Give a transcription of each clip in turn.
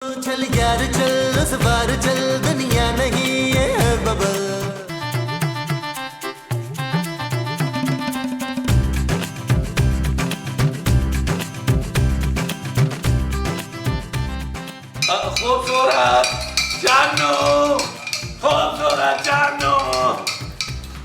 चल यार चल उस बार चल दुनिया नहीं ये है बबल। खूबसूरत जानू, खूबसूरत जानू।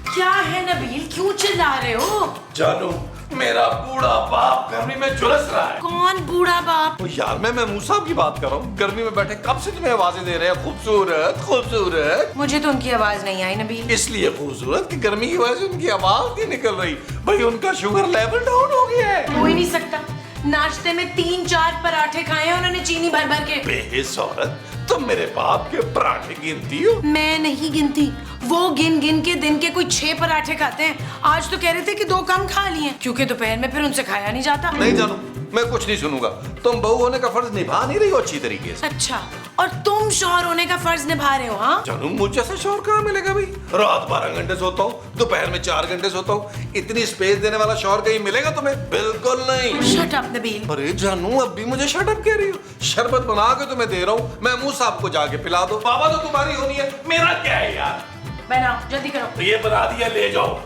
क्या है नबील, क्यों चिल्ला रहे हो? जानू, मेरा बूढ़ा बाप गर्मी में झुलस रहा है। कौन बूढ़ा बाप? ओ यार, मैं महमूद साहब की बात कर रहा हूँ। गर्मी में बैठे कब से तुम्हें आवाजें दे रहे हैं खूबसूरत खूबसूरत। मुझे तो उनकी आवाज नहीं आई नबील। इसलिए खूबसूरत कि गर्मी की वजह से उनकी आवाज नहीं निकल रही। भाई उनका शुगर लेवल डाउन हो गया है। हो ही नहीं सकता, नाश्ते में 3-4 पराठे खाए हैं उन्होंने चीनी भर भर के। बेहिस औरत, तुम मेरे बाप के पराठे गिनती हो? मैं नहीं गिनती, वो गिन गिन के दिन के कोई 6 पराठे खाते हैं। आज तो कह रहे थे कि 2 कम खा लिए क्योंकि दोपहर में फिर उनसे खाया नहीं जाता। नहीं जानू, मैं कुछ नहीं सुनूंगा। तुम बहू होने का फर्ज निभा नहीं रही हो अच्छी तरीके से। अच्छा, और तुम शौहर होने का फर्ज निभा रहे हो? हाँ जानू, मुझे जैसा शौहर कहाँ मिलेगा भाई? रात 12 घंटे सोता हूँ, दोपहर में 4 घंटे सोता हूँ। इतनी स्पेस देने वाला शौहर कहीं मिलेगा तुम्हें? बिल्कुल नहीं। Shut up Nabeel. अरे जानू, अब भी मुझे शट अप कह रही हो? शरबत बना के तुम्हें दे रहा हूँ, महमूद साहब को जाके पिला दो। बाबा तो तुम्हारी होनी है, मेरा क्या है यार? बनाओ, जल्दी करो। ये बना दिया, ले जाओ।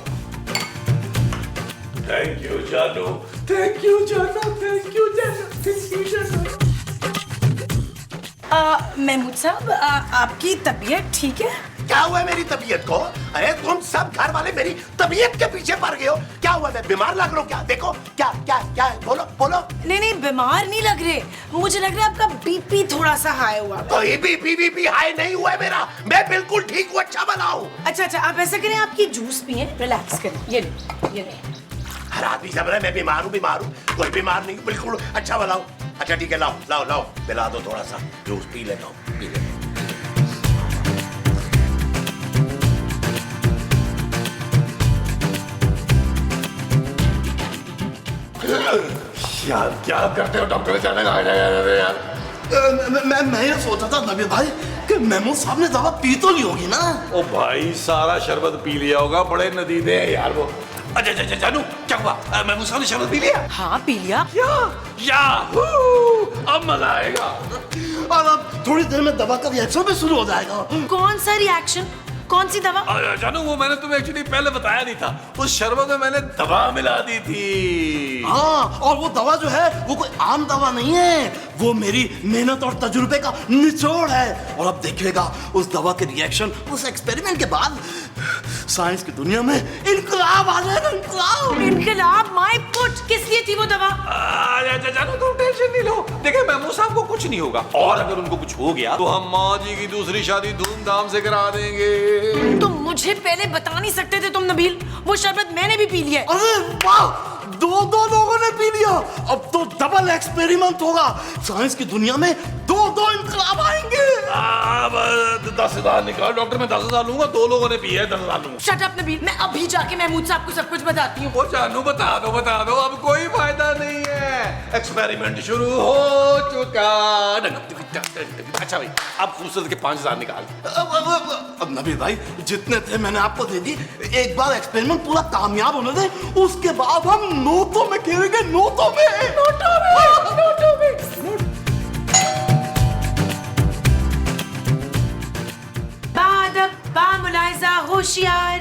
थैंक यू जानू, थैंक यू जानू, थैंक यू जानू, थैंक यू जानू। महमूद साहब, आपकी तबीयत ठीक है? क्या हुआ मेरी तबीयत को? अरे तुम सब घर वाले मेरी तबीयत के पीछे पड़ गए हो। क्या हुआ, मैं बीमार लग रहा हूँ क्या? देखो क्या क्या क्या है? बोलो बोलो। नहीं, बीमार नहीं लग रहे। मुझे लग रहा है आपका बीपी थोड़ा सा हाई हुआ। कोई बीपी हाई नहीं हुआ है मेरा। मैं बिल्कुल ठीक हूँ, अच्छा भला हूँ। अच्छा, आप ऐसा करें, आपकी जूस पिए, रिलैक्स करें। ये नहीं। हर आदमी सब रहा मैं बीमार हूँ। कोई बीमार नहीं हूँ, बिल्कुल अच्छा भला हूँ। अच्छा ठीक है, लाओ पिला दो थोड़ा सा जूस, पी लेता हूँ, पी लेता हूँ। यार क्या करते हो डॉक्टर? जाने यार मैं ये सोचा था नबील भाई कि महमूद साहब ने दवा पी तो ली होगी ना? ओ भाई, सारा शरबत पी लिया होगा। बड़े नदीदे हैं यार वो। अच्छा जानू, क्या हुआ? महमूद साहब ने शरबत पी लिया? हाँ, पी लिया। याहू, अब मजा आएगा। और अब थोड़ी देर में दवा का रिएक्शन भी शुरू हो जाएगा। कौन सा रिएक्शन? कौन सी दवा? जानू, वो मैंने तुम्हें एक्चुअली पहले बताया नहीं था। उस शरबत में मैंने दवा मिला दी थी। हाँ, और वो दवा जो है वो कोई आम दवा नहीं है, वो मेरी मेहनत और तजुर्बे का निचोड़ है। और अब देखिएगा उस दवा के रिएक्शन, उस एक्सपेरिमेंट के बाद साइंस की दुनिया में इनकलाब आ जाएगा। इनकलाब? माय पुट, किस लिए थी वो दवा? जानू, तुम टेंशन नहीं लो। देखिए, महमूद साहब को कुछ नहीं होगा, और अगर उनको कुछ हो गया तो हम माँ जी की दूसरी शादी धूमधाम से करा देंगे। तुम मुझे पहले बता नहीं सकते थे तुम नबील? वो शरबत मैंने भी पी लिया। अरे वाह, दो लोगों ने पी लिया। अब तो डबल एक्सपेरिमेंट होगा। साइंस की दुनिया में 2 इनकलाब आएंगे। 10,000 निकाल डॉक्टर, मैं 10,000 लूंगा। 2 लोगों ने पिया है, 10,000 लूंगा। शट अप नबील, मैं अभी जाके महमूद साहब को सब कुछ बताती हूँ। वो जानू, बता दो, अब कोई फायदा नहीं है। एक्सपेरिमेंट शुरू हो चुका। अच्छा भाई, अब खूबसूरत के 5,000 निकाल। अब नबील भाई, जितने थे मैंने आपको दे दी। एक बार एक्सपेरिमेंट पूरा कामयाब होने दे, उसके बाद हम नोटों में खेलेंगे। नोटों में। मुलाहिजा, होशियार,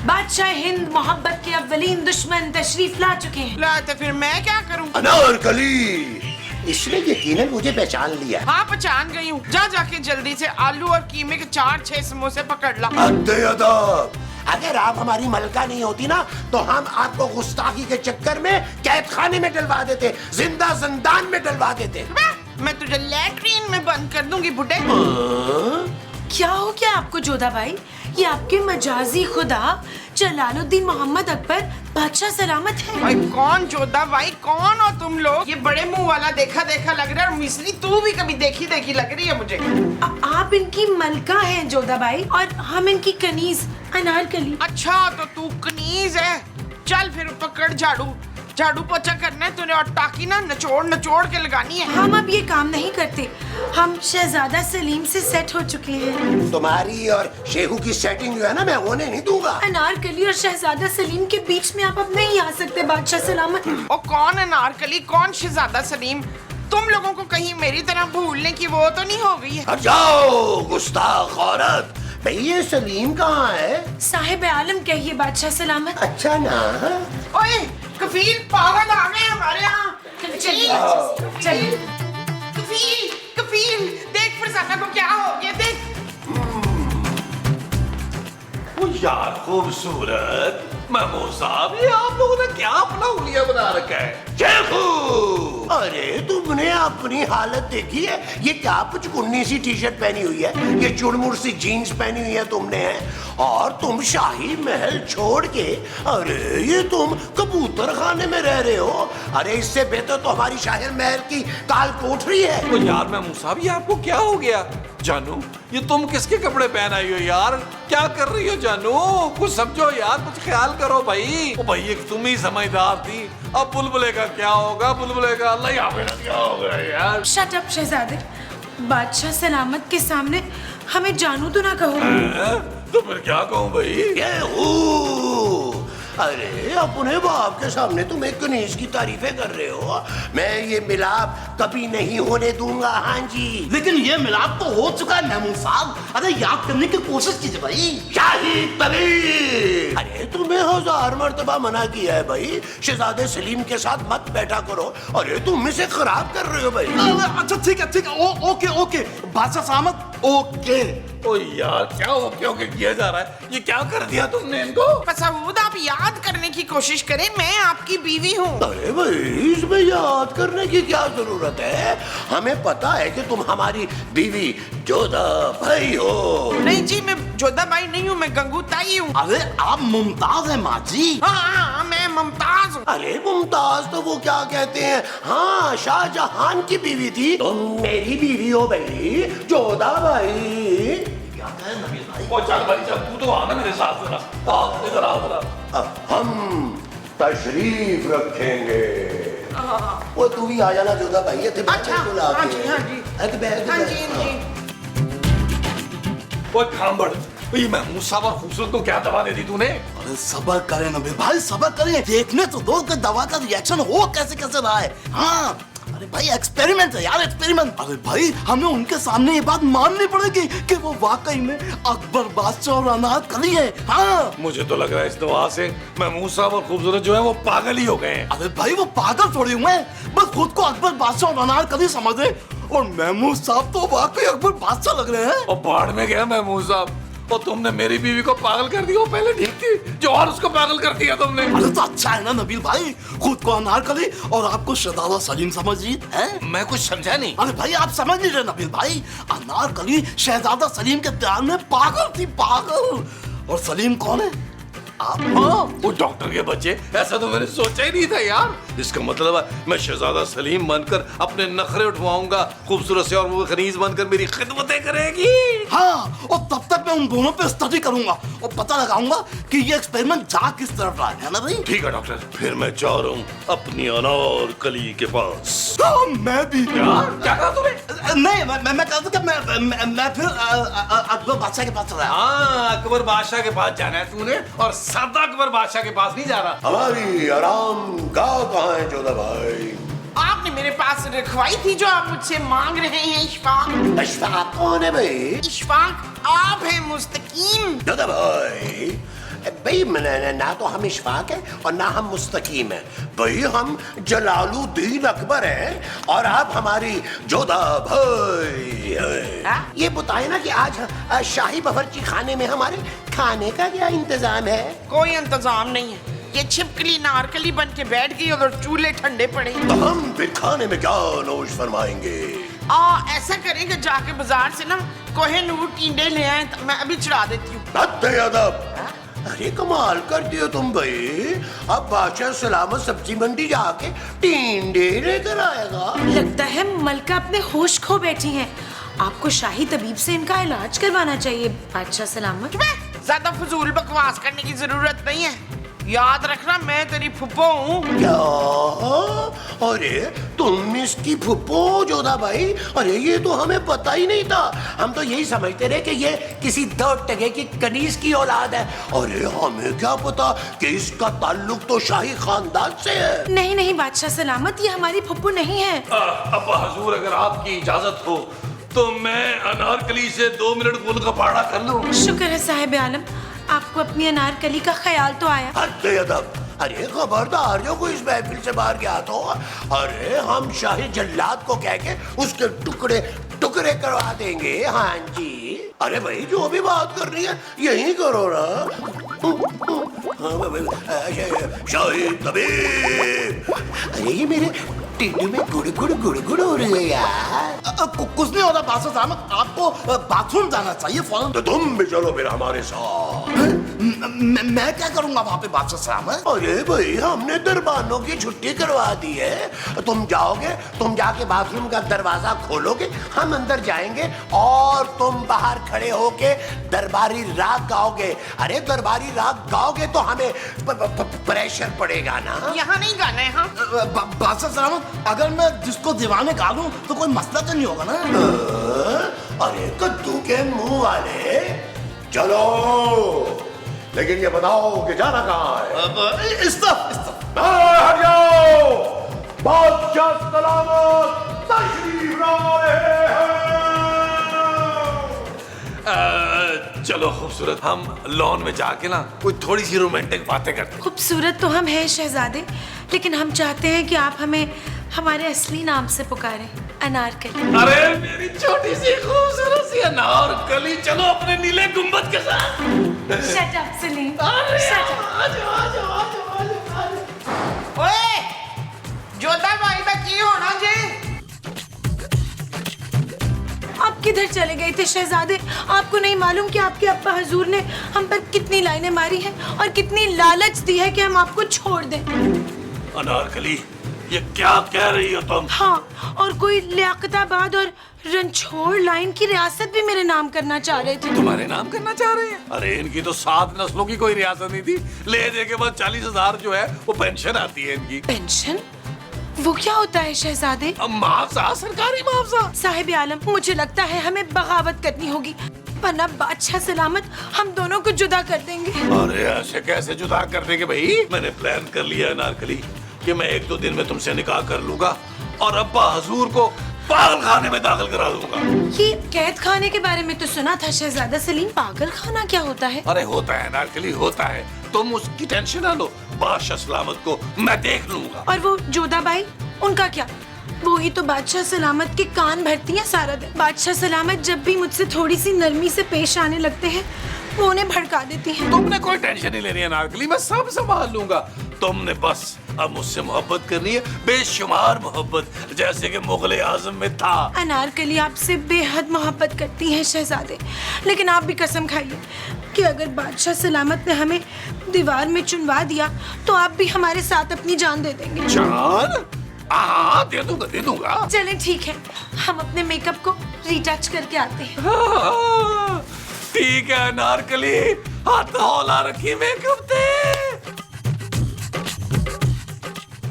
बादशाह हिंद मोहब्बत के अव्वलीन दुश्मन तशरीफ ला चुके हैं। ला तो फिर मैं क्या करूं? अनारकली, इसने यकीनन मुझे पहचान लिया। हाँ, पहचान गई हूँ। जाके जल्दी से आलू और कीमे के 4-6 समोसे पकड़ ला। अद्दे-अदब। अगर आप हमारी मलका नहीं होती ना तो हम आपको गुस्ताखी के चक्कर में कैद खाने में डलवा देते, जिंदा जिंदान में डलवा देते। मैं तुझे लैट्रीन में बंद कर दूंगी बुड्ढे। क्या हो गया आपको जोधा भाई? ये आपके मजाजी खुदा जलालुद्दीन मोहम्मद अकबर बादशाह सलामत है। भाई कौन जोधा भाई, कौन हो तुम लोग? ये बड़े मुंह वाला देखा लग रहा है, और मिस्री तू भी कभी देखी लग रही है मुझे। आप इनकी मलका हैं जोधा भाई, और हम इनकी कनीज अनारकली। अच्छा, तो तू कनीज है। चल फिर पकड़ झाड़ू पोछा करना है तूने, और टाकी ना नचोड़ के लगानी है। हम अब ये काम नहीं करते, हम शहजादा सलीम से सेट हो चुके हैं। तुम्हारी और शेहू की सेटिंग जो है ना, मैं होने नहीं दूंगा। अनारकली और शहजादा सलीम के बीच में आप अब नहीं आ सकते बादशाह सलामत। और कौन अनारकली, कौन शहजादा सलीम? तुम लोगों को कहीं मेरी तरह भूलने की वो तो नहीं हो गई है? हट जाओ गुस्ताख औरत। भाई ये सलीम कहाँ है? साहिब आलम कहिए बादशाह सलामत। अच्छा ना। ओए कफील, पागल आ गए हमारे यहाँ। चलिए चलिए। कफील कफील, देख फरजाना को क्या हो गया, देख। वो यार खूबसूरत महमूद साहब, ये आप लोगों ने क्या अपना उलिया बना रखा है? चेखू, अरे तुमने अपनी हालत देखी है? ये क्या पुचकुन्नी सी टी शर्ट पहनी हुई है, ये चुड़मुड़ सी जीन्स पहनी हुई है तुमने, और तुम शाही महल छोड़ के अरे ये तुम कबूतर खाने में रह रहे हो। अरे इससे बेहतर तो हमारी शाही महल की काल कोठरी है। तो यार महमूद साहब, ये आपको क्या हो गया? जानू, ये तुम किसके कपड़े पहन आई हो यार? क्या कर रही हो जानू? कुछ समझो यार, कुछ ख्याल करो भाई। ओ भाई, एक तुम ही समझदार थी, अब बुलबुले का क्या होगा? बुलबुले का अल्लाह याद क्या होगा यार? शट अप शहजादे, बादशाह सलामत के सामने हमें जानू तो ना कहो। तो फिर क्या कहूँ भाई? अरे अपने बाप के सामने तुम एक कनीज की तारीफें कर रहे हो। मैं ये मिलाप कभी नहीं होने दूंगा। हाँ जी, लेकिन ये मिलाप तो हो चुका है महमूद साहब। अरे याद करने की कोशिश कीजिए भाई। शाही तबीर, अरे तुम्हें 1000 मर्तबा मना किया है भाई, शहजादे सलीम के साथ मत बैठा करो। अरे तुम इसे खराब कर रहे हो भाई। अच्छा ठीक है, ओके ओके बादशाह सलामत, ओके। ओ यार, क्या ओके ओके किया जा रहा है? ये क्या कर दिया तुमने इनको? मसूद, आप याद करने की कोशिश करें, मैं आपकी बीवी हूँ। अरे भाई, इसमें याद करने की क्या जरूरत है? हमें पता है कि तुम हमारी बीवी जोधा भाई हो। नहीं जी, मैं जोधा भाई नहीं हूँ, मैं गंगू ताई हूँ। अरे आप मुमताज है माँ जी। हाँ, मैं मुमताज हूँ। अरे मुमताज तो वो क्या कहते हैं, हाँ शाहजहां की बीवी थी। तुम मेरी बीवी हो भाई जोधा भाई। क्या कहे नबील भाई? ओ चल भाई चल, तू तो आना मेरे साथ जरा। आओ इधर आओ जरा। हम तशरीफ रखेंगे। वो तू भी आ जाना जोधा भाई। अच्छा, हाँ जी, हाँ जी। हाँ जी, हाँ जी। ओ खांबड़, ये महमूद साहब और खूबसूरत को क्या दवा दे दी तूने? अरे सबर करें नबील भाई, सबर करें। देखने तो दो कि दवा का रिएक्शन हो कैसे कैसे रहा है। हाँ अरे भाई, एक्सपेरिमेंट है यार, एक्सपेरिमेंट। अरे भाई, हमें उनके सामने ये बात माननी पड़ेगी कि वो वाकई में अकबर बादशाह और अनाथ कली है। हाँ, मुझे तो लग रहा है इस दवा से महमूद साहब और खूबसूरत जो है वो पागल ही हो गए हैं। अरे भाई, वो पागल थोड़ी हुए हैं, बस खुद को अकबर बादशाह और अनाथ कली समझ रहे। और महमूद साहब तो वाकई अकबर बादशाह लग रहे हैं। और बाढ़ में गया महमूद साहब, और तुमने मेरी बीवी को पागल कर दिया। वो पहले ठीक थी, जो और उसको पागल कर दिया तुमने। अरे तो अच्छा है ना नबील भाई, खुद को अनारकली और आपको शहजादा सलीम समझ रही है। मैं कुछ समझा नहीं। अरे भाई, आप समझ नहीं रहे नबील भाई, अनारकली शहजादा सलीम के प्यार में पागल थी, पागल। और सलीम कौन है? आप। हाँ, वो डॉक्टर के बच्चे, ऐसा तो मैंने सोचा ही नहीं था यार। इसका मतलब है मैं शहजादा सलीम बनकर अपने नखरे उठवाऊंगा खूबसूरत से, और वो खनीज बनकर मेरी खिदमतें करेगी। हाँ, और तब तक मैं उन दोनों पे स्टडी करूंगा और पता लगाऊंगा कि ये एक्सपेरिमेंट जा किस तरफ रहा है ना भाई। ठीक है डॉक्टर, फिर मैं जा रहा हूँ अपनी अनारकली के पास। हाँ, मैं भी। यार क्या कहा तूने? नहीं, मैं कहता कि मैं फिर अकबर बादशाह के पास चला। हाँ, अकबर बादशाह के पास जाना है तूने, और सदा अकबर बादशाह के पास नहीं जा रहा। हमारी आराम गाँव कहाँ है जोधा भाई? आपने मेरे पास रखवाई थी जो आप मुझसे मांग रहे हैं। इशफाक। अशफाक कौन है भाई? इशफाक आप हैं मुस्तकीम। जोधा भाई, भाई ना तो हम इशफाक हैं और ना हम मुस्तकीम हैं भाई, हम जलालुद्दीन अकबर हैं और आप हमारी जोधा भाई हैं। ये बताए ना कि आज शाही बावर्ची खाने में हमारे खाने का क्या इंतजाम है? कोई इंतजाम नहीं है, ये छिपकली नारकली बन के बैठ गई और चूल्हे ठंडे पड़े। तो हम फिर खाने में क्या नोश फरमाएंगे? ऐसा करेंगे, जाके बाजार से ना कोहिनूर टींडे ले आए, तो मैं अभी चढ़ा देती हूँ। अदब। अरे कमाल करती हो तुम भाई, अब बादशाह सलामत सब्जी मंडी जाके टींडे लेकर आएगा। लगता है मलका अपने होश खो बैठी हैं। आपको शाही तबीब से इनका इलाज करवाना चाहिए बादशाह सलामत। ज्यादा फजूल बकवास करने की जरूरत नहीं है। याद रखना मैं तेरी फुप्पो हूँ। क्या? अरे तुम इसकी फुप्पो जोधा भाई? अरे ये तो हमें पता ही नहीं था। हम तो यही समझते रहे कि ये किसी दो टके की कनीज की औलाद है। अरे हमें क्या पता कि इसका ताल्लुक तो शाही खानदान से है। नहीं नहीं बादशाह सलामत, ये हमारी फुप्पू नहीं है। अब्बा हजूर, अगर आपकी इजाजत हो तो मैं अनारकली से 2 मिनट गुल का पाड़ा कर लूं। शुक्र है साहिब आलम, आपको अपनी अनारकली का ख्याल तो आया। हद अदब। अरे खबरदार जो कोई इस महफिल से बाहर गया तो अरे हम शाही जल्लाद को कह के उसके टुकड़े टुकड़े करवा देंगे। हाँ जी। अरे भाई जो भी बात करनी है यही करो ना। शाही तबीब। अरे ये मेरे टिड्डू में गुड़ गुड़ गुड़ गुड़ हो रही है यार। कुछ नहीं होता बादशाह साहब, आपको बाथरूम जाना चाहिए फौरन। तो तुम भी चलो फिर हमारे साथ। मैं क्या करूंगा वहाँ पे बादशाह साहब? अरे भाई हमने दरबानों की छुट्टी करवा दी है। तुम जाओगे, तुम जाके बाथरूम का दरवाजा खोलोगे, हम अंदर जाएंगे और तुम बाहर खड़े होके दरबारी राग गाओगे। अरे दरबारी राग गाओगे तो हमें प्रेशर पड़ेगा ना। यहाँ नहीं गाना है। हाँ बादशाह साहब, अगर मैं जिसको दीवाने गा लूं तो कोई मसला तो नहीं होगा ना? अरे कद्दू के मुंह वाले, चलो। लेकिन ये बताओ कि जाना कहाँ है? इस तरफ। हट जाओ। बादशाह सलामत तशरीफ ला रहे हैं। चलो खूबसूरत, हम लॉन में जाके ना कोई थोड़ी सी रोमांटिक बातें करते हैं। खूबसूरत तो हम हैं शहजादे, लेकिन हम चाहते हैं कि आप हमें हमारे असली नाम से पुकारें, अनारकली। अरे मेरी छोटी सी खूबसूरत सी अनारकली, चलो अपने नीले गुंबद के साथ। Shut up, Salim. अरे Shut up। ओए जोधा भाई का की होना जी? आप किधर चले गए थे शहजादे? आपको नहीं मालूम कि आपके अब्बा हजूर ने हम पर कितनी लाइनें मारी हैं और कितनी लालच दी है कि हम आपको छोड़ दें। अनारकली, ये क्या कह रही हो तुम? हाँ, और कोई लियाकताबाद और रंछोड़ लाइन की रियासत भी मेरे नाम करना चाह रहे थे। तुम्हारे नाम करना चाह रहे हैं? अरे इनकी तो 7 नस्लों की कोई रियासत नहीं थी। ले दे के बाद 40,000 जो है वो पेंशन आती है इनकी। पेंशन? वो क्या होता है शहजादे? मुआवजा, सरकारी मुआवजा। साहिब आलम, मुझे लगता है हमें बगावत करनी होगी, वरना बादशाह सलामत हम दोनों को जुदा कर देंगे। अरे ऐसे कैसे जुदा कर देंगे भाई? मैंने प्लान कर लिया अनारकली कि मैं 1-2 दिन में तुमसे निकाह कर लूंगा और अब्बा हजूर को पागल खाने में दाखिल करा दूंगा। ये कैद खाने के बारे में तो सुना था शहजादा सलीम, पागल खाना क्या होता है? अरे होता है अनारकली, होता है। तुम उसकी टेंशन ना लो, बादशाह सलामत को मैं देख लूंगा। और वो जोधा बाई, उनका क्या? वो ही तो बादशाह सलामत के कान भरती हैं सारा दिन। बादशाह सलामत जब भी मुझसे थोड़ी सी नरमी से पेश आने लगते हैं, वो उन्हें भड़का देती हैं। तुमने कोई टेंशन नहीं लेनी है अनारकली, मैं सब संभाल लूंगा। तुमने बस अब मुझसे मोहब्बत करनी है, बेशुमार मोहब्बत, जैसे कि मुगल आजम में था। अनारकली आपसे बेहद मोहब्बत करती हैं शहजादे, लेकिन आप भी कसम खाइए कि अगर बादशाह सलामत ने हमें दीवार में चुनवा दिया तो आप भी हमारे साथ अपनी जान दे देंगे। जान? हाँ दे दूंगा। चलें ठीक है, हम अपने मेकअप को रीटच करके आते हैं। हाँ, ठीक है अनारकली, हाथ हौला रखी मेकअप दे।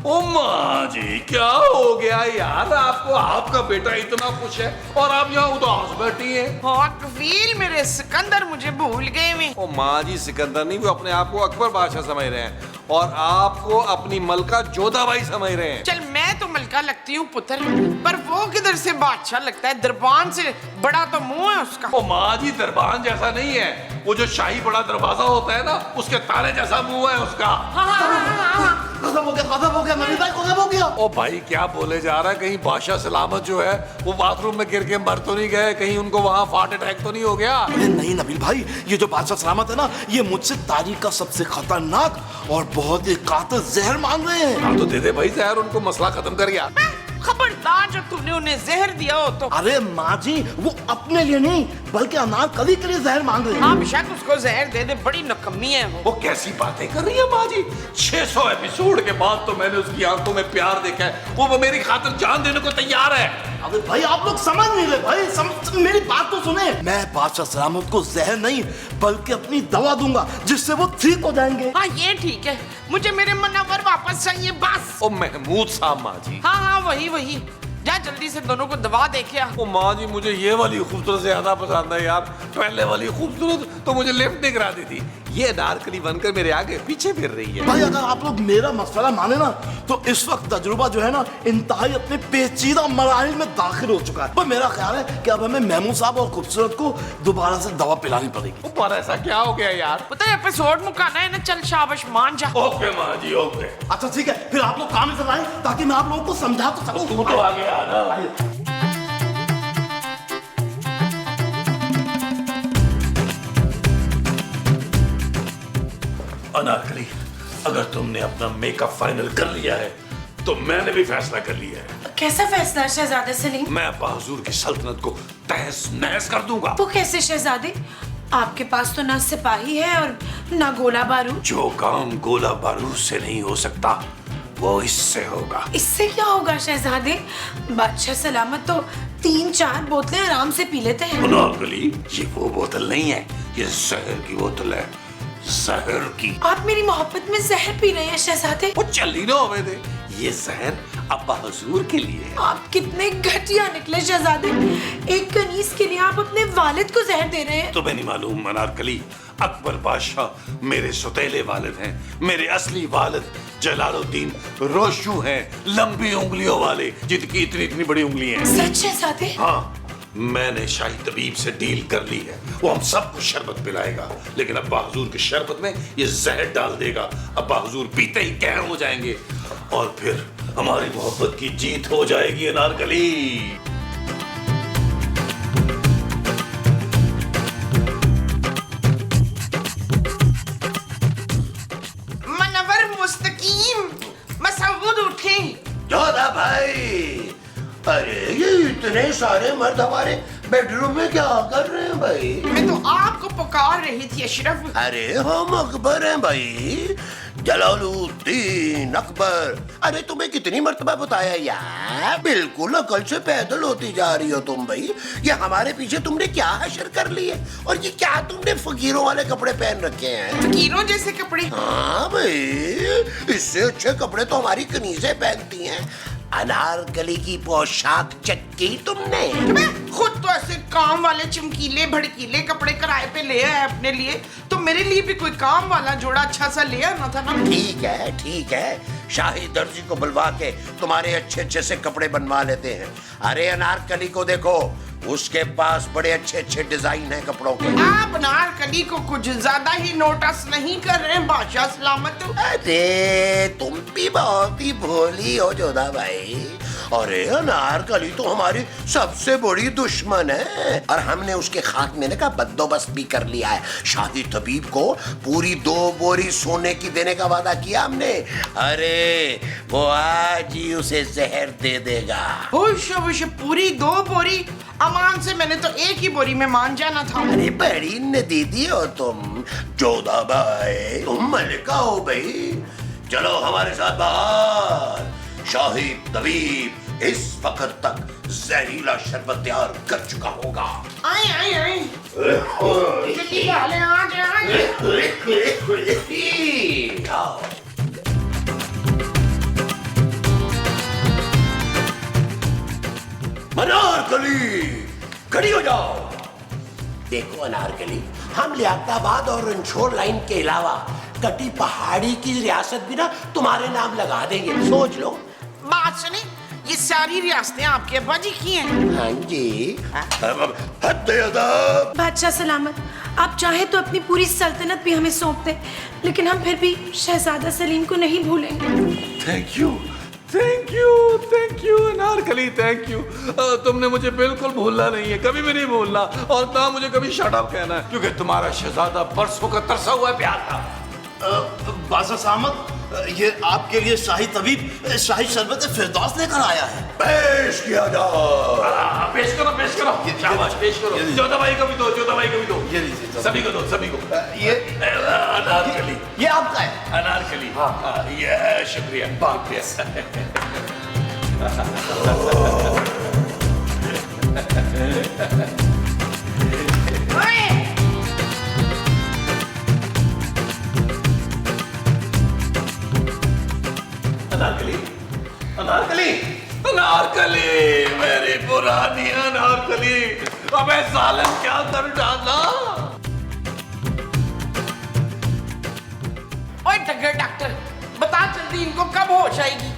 ओ माँ जी, क्या हो गया यार आपको? आपका बेटा इतना खुश है और आप यहाँ उदास बैठी हैं। हाँ कफील, मेरे सिकंदर मुझे भूल गए मैं। ओ माँ जी, सिकंदर नहीं, वो अपने आप को अकबर बादशाह समझ रहे हैं और आपको अपनी मलका जोधा बाई समझ रहे हैं। चल मैं तो मलका लगती हूँ पुत्र, पर वो किधर से बादशाह लगता है? दरबान से बड़ा तो मुंह है उसका। ओ माँ जी, दरबान जैसा नहीं है, वो जो शाही बड़ा दरवाजा होता है ना, उसके तारे जैसा मुंह है उसका। खत्म हो गया नबी भाई, खत्म हो गया। ओ भाई क्या बोले जा रहा है? कहीं बादशाह सलामत जो है वो बाथरूम में गिर के मर तो नहीं गए? कहीं उनको वहाँ हार्ट अटैक तो नहीं हो गया? अरे नहीं नबील भाई, ये जो बादशाह सलामत है ना, ये मुझसे तारीख का सबसे खतरनाक और बहुत ही कातिल जहर मांग रहे हैं। हाँ तो दे दे भाई जहर, उनको मसला खत्म कर गया। खबरदार जब तुमने उन्हें जहर दिया हो तो। अरे माँ जी, वो अपने लिए नहीं बल्कि अनारकली के लिए जहर मांग रहे हैं। आप बेशक उसको जहर दे दे, बड़ी नकम्मी है वो। वो कैसी बातें कर रही है माँ जी? 600 एपिसोड के बाद तो मैंने उसकी आंखों में प्यार देखा है, वो मेरी खातिर जान देने को तैयार है। अबे भाई आप लोग समझ नहीं रहे भाई, मेरी बात तो सुने। मैं बादशाह सलामत को जहर नहीं बल्कि अपनी दवा दूंगा जिससे वो ठीक हो जाएंगे। हाँ ये ठीक है, मुझे मेरे मुनव्वर वापस चाहिए बस। ओ महमूद साहब माँ जी। हाँ वही जा जल्दी से दोनों को दवा दे के आ। ओ माँ जी मुझे ये वाली खूबसूरत ज्यादा पसंद है यार, पहले वाली खूबसूरत तो मुझे लिफ्ट नहीं कराती थी, ये अनारकली बनकर मेरे आगे पीछे फिर रही है। भाई अगर आप लोग मेरा मसला माने ना तो इस वक्त तजुर्बा जो है ना इंतहाई अपने पेचीदा मराहिल में दाखिल हो चुका है। पर मेरा ख्याल है कि अब हमें महमूद साहब और खूबसूरत को दोबारा से दवा पिलानी पड़ेगी। पर ऐसा क्या हो गया यार? पता है एपिसोड मुकाना है ना, चल शाबाश मान जा। ओके माँ जी ओके। अच्छा ठीक है, फिर आप लोग काम से लाएं ताकि मैं आप लोगों को समझा तो सकूं। तू तो आगे आ ना। अनारकली, अगर तुमने अपना मेकअप फाइनल कर लिया है तो मैंने भी फैसला कर लिया है। कैसा फैसला शहजादा सलीम? मैं अब्बा हुजूर की सल्तनत को तहस नहस कर दूंगा। वो कैसे शहजादे? आपके पास तो ना सिपाही है और ना गोला बारूद। जो काम गोला बारूद से नहीं हो सकता वो इससे होगा। इससे क्या होगा शहजादे? बादशाह सलामत तो 3-4 बोतलें आराम से पी लेते हैं। अनारकली, ये वो बोतल नहीं है, ये जहर की बोतल है, जहर की। आप मेरी मोहब्बत में जहर पी रहे हैं शहजादे। वो चली ना होवे दे, ये जहर अब्बा हुजूर के लिए। आप कितने घटिया निकले शहजादे, एक कनीज के लिए आप अपने वालिद को जहर दे रहे हैं। तुम्हें नहीं मालूम अनारकली, अकबर बादशाह मेरे सौतेले वालिद हैं, मेरे असली वालिद जलालुद्दीन रोशू हैं, लंबी उंगलियों वाले जिनकी इतनी इतनी बड़ी उंगलियां हैं। सच शहजादे? हाँ, मैंने शाही तबीब से डील कर ली है, वो हम सबको शरबत पिलाएगा, लेकिन अब्बा हुजूर की शरबत में ये जहर डाल देगा। अब्बा हुजूर पीते ही कैम हो जाएंगे और फिर हमारी मोहब्बत की जीत हो जाएगी अनारकली। मुनव्वर मुस्तकीम मसूद उठे। जोधा भाई, अरे ये इतने सारे मर्द हमारे बेडरूम में क्या कर रहे हैं भाई? मैं तो आपको पुकार रही थी अशरफ। अरे हम अकबर हैं भाई, जलालुद्दीन अकबर। अरे तुम्हें कितनी मर्तबा बताया यार, बिल्कुल अकल से पैदल होती जा रही हो तुम भाई। ये हमारे पीछे तुमने क्या हशर कर ली है, और ये क्या तुमने फकीरों वाले कपड़े पहन रखे हैं? फकीरों जैसे कपड़े? हाँ भाई, इससे अच्छे कपड़े तो हमारी कनीजें पहनती हैं। अनारकली की पोशाक चेक की तुमने? मैं खुद तो ऐसे काम वाले चमकीले भड़कीले कपड़े किराए पे ले आया अपने लिए, तो मेरे लिए भी कोई काम वाला जोड़ा अच्छा सा ले आना था ना। ठीक है, शाही दर्जी को बुलवा के तुम्हारे अच्छे अच्छे से कपड़े बनवा लेते हैं। अरे अनारकली को देखो, उसके पास बड़े अच्छे अच्छे डिजाइन हैं कपड़ों के। आप अनारकली को कुछ ज्यादा ही नोटिस नहीं कर रहे हैं बादशाह सलामत? अरे तुम भी बहुत ही भोली हो जोधा भाई। अरे अनारकली तो हमारी सबसे बड़ी दुश्मन है, और हमने उसके खात्मे का बंदोबस्त भी कर लिया है। शाही तबीब को पूरी 2 बोरी सोने की देने का वादा किया हमने। अरे वो आज ही उसे जहर दे देगा। होश पूरी 2 बोरी? अमान से मैंने तो 1 ही बोरी में मान जाना था। अरे बड़ी नदीदी हो तुम जोधा भाई, तुम मलिका हो भाई। चलो हमारे साथ बाहर। शाही तबीब इस वक्त तक जहरीला शरबत तैयार कर चुका होगा। आए जल्दी डालें, आ जाए। अनारकली खड़ी हो जाओ। देखो अनारकली, हम लियाकताबाद और रंछोड़ लाइन के अलावा कटी पहाड़ी की रियासत भी ना तुम्हारे नाम लगा देंगे, सोच लो। बात सुने, ये सारी रियासतें आपके अब्बा जी की हैं। हाँ जी। हद-ए-अदब। बादशाह सलामत, आप चाहे तो अपनी पूरी सल्तनत भी हमें सौंप दें, लेकिन हम फिर भी शहजादा सलीम को नहीं भूलेंगे। Thank you Anarkali, thank you. तुमने मुझे बिल्कुल भूलना नहीं है, कभी भी नहीं भूलना, और ना मुझे कभी शट अप कहना है, क्योंकि तुम्हारा शहजादा बरसों का तरसा हुआ प्यार था। बादशाह सलामत, ये आपके लिए शाही तबीब शाही शरबत फिरदौस लेकर आया है। पेश किया जाओ। पेश करो पेश करो, शाबाश पेश करो। जोधा भाई को भी दो, जोधा भाई को भी दो, ये लीजिए। सभी को दो, सभी को। ये अनारकली, ये आपका है। अनारकली। हाँ ये शुक्रिया, अनारकली, अनारकली, अनारकली, मेरी पुरानी अनारकली। अबे सालन क्या कर डाला? ओए डगर डॉक्टर, बता जल्दी इनको कब होश आएगी?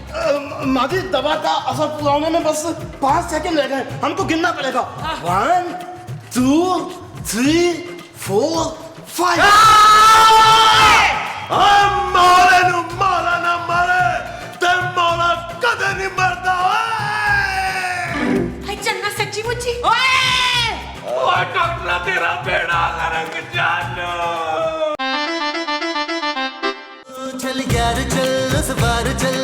माजी दवा का असर पूरा होने में बस 5 सेकंड रह गए, हमको गिनना पड़ेगा। 1 2 3 4 5। मारे नु मारा ना मारे, ते मारा कदे नहीं मरदा। हाय चन्ना सच्ची मुच्ची। ओए डॉक्टर तेरा बेड़ा करक जानो। चल यार चल, उस बार चल